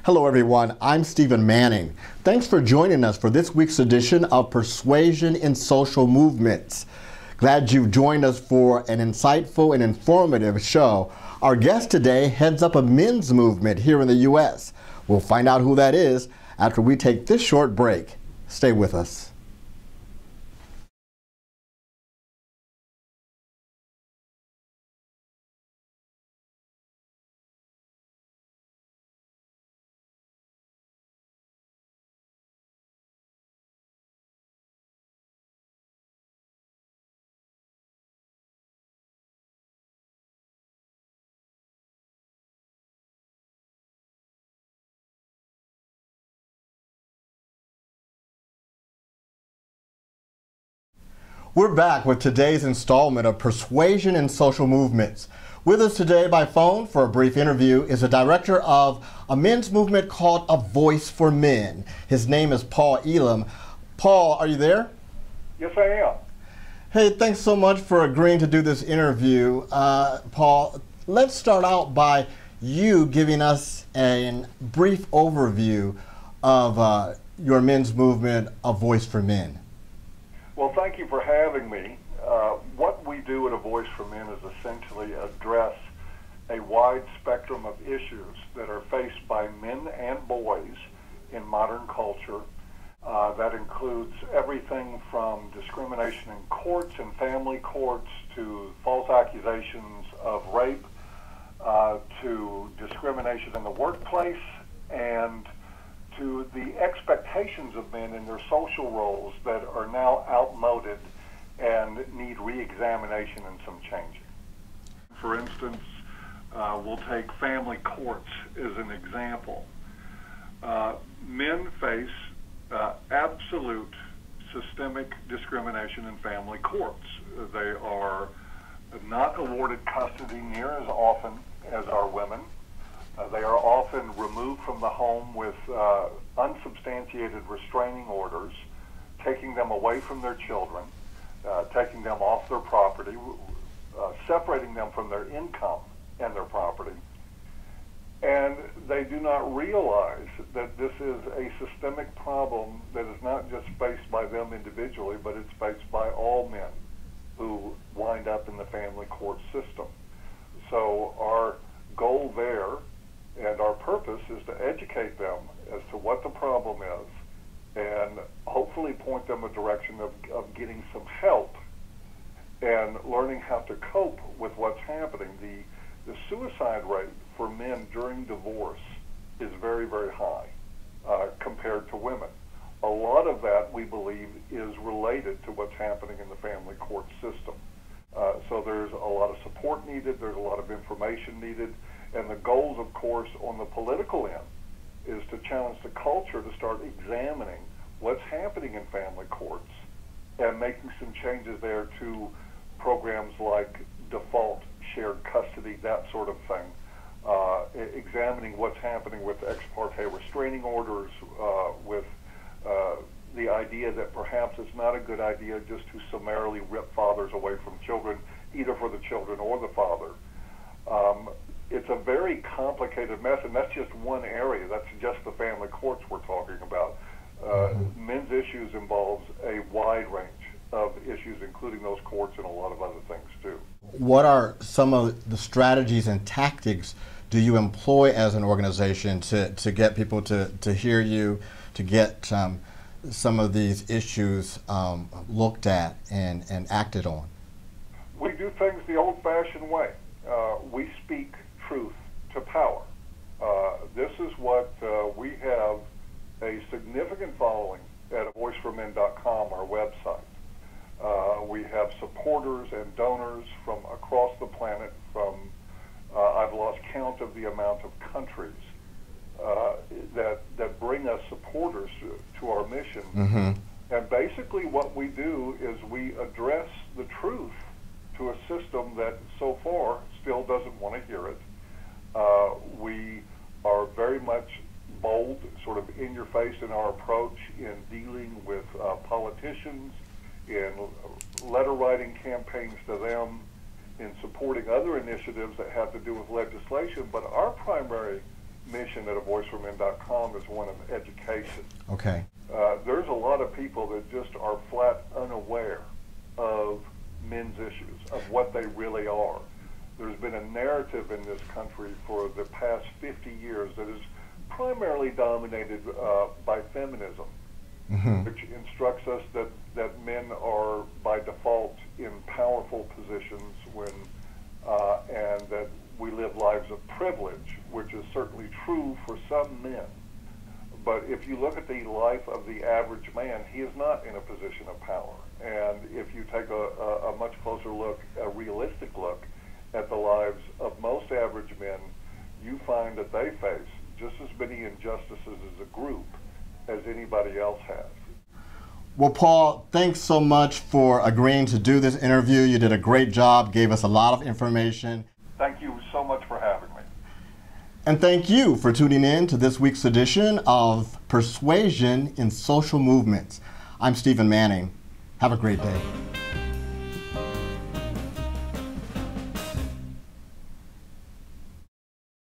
Hello everyone, I'm Stephen Manning. Thanks for joining us for this week's edition of Persuasion in Social Movements. Glad you've joined us for an insightful and informative show. Our guest today heads up a men's movement here in the U.S. We'll find out who that is after we take this short break. Stay with us. We're back with today's installment of Persuasion in Social Movements. With us today by phone for a brief interview is the director of a men's movement called A Voice for Men. His name is Paul Elam. Paul, are you there? Yes, I am. Hey, thanks so much for agreeing to do this interview. Paul, let's start out by you giving us a brief overview of your men's movement, A Voice for Men. Well, thank you for having me. What we do at A Voice for Men is essentially address a wide spectrum of issues that are faced by men and boys in modern culture. That includes everything from discrimination in courts and family courts to false accusations of rape, to discrimination in the workplace, and to the expectations of men in their social roles that are now outmoded and need re-examination and some changing. For instance, we'll take family courts as an example. Men face absolute systemic discrimination in family courts. They are not awarded custody near as often as our women. They are often removed from the home with unsubstantiated restraining orders, taking them away from their children, taking them off their property, separating them from their income and their property. And they do not realize that this is a systemic problem that is not just faced by them individually, but it's faced by all men who wind up in the family court system. So our goal there and our purpose is to educate them as to what the problem is and hopefully point them a direction of getting some help and learning how to cope with what's happening. The suicide rate for men during divorce is very, very high compared to women. A lot of that, we believe, is related to what's happening in the family court system. So there's a lot of support needed, there's a lot of information needed, and the goals, of course, on the political end is to challenge the culture to start examining what's happening in family courts and making some changes there to programs like default shared custody, that sort of thing. Examining what's happening with ex parte restraining orders, with the idea that perhaps it's not a good idea just to summarily rip fathers away from children, either for the children or the father. It's a very complicated mess, and that's just one area. That's just the family courts we're talking about. Men's issues involves a wide range of issues, including those courts and a lot of other things too. What are some of the strategies and tactics do you employ as an organization to get people to hear you, to get some of these issues looked at and acted on? We do things the old-fashioned way. We speak truth to power. This is what we have a significant following at voiceformen.com, our website. We have supporters and donors from across the planet, from I've lost count of the amount of countries that bring us supporters to our mission. Mm-hmm. And basically what we do is we address the truth to a system that so far still doesn't want to hear it. We are very much bold, sort of in your face in our approach in dealing with politicians, in letter writing campaigns to them, in supporting other initiatives that have to do with legislation. But our primary Mm-hmm. mission at avoiceformen.com is one of education. Okay. There's a lot of people that just are flat unaware of men's issues, of what they really are. There's been a narrative in this country for the past 50 years that is primarily dominated by feminism, Mm-hmm. which instructs us that men are by default in powerful positions and that we live lives of privilege, which is certainly true for some men. But if you look at the life of the average man, he is not in a position of power. And if you take a much closer look, a realistic look at the lives of most average men, you find that they face just as many injustices as a group as anybody else has. Well, Paul, thanks so much for agreeing to do this interview. You did a great job, gave us a lot of information. Thank you so much for having me. And thank you for tuning in to this week's edition of Persuasion in Social Movements. I'm Stephen Manning. Have a great day.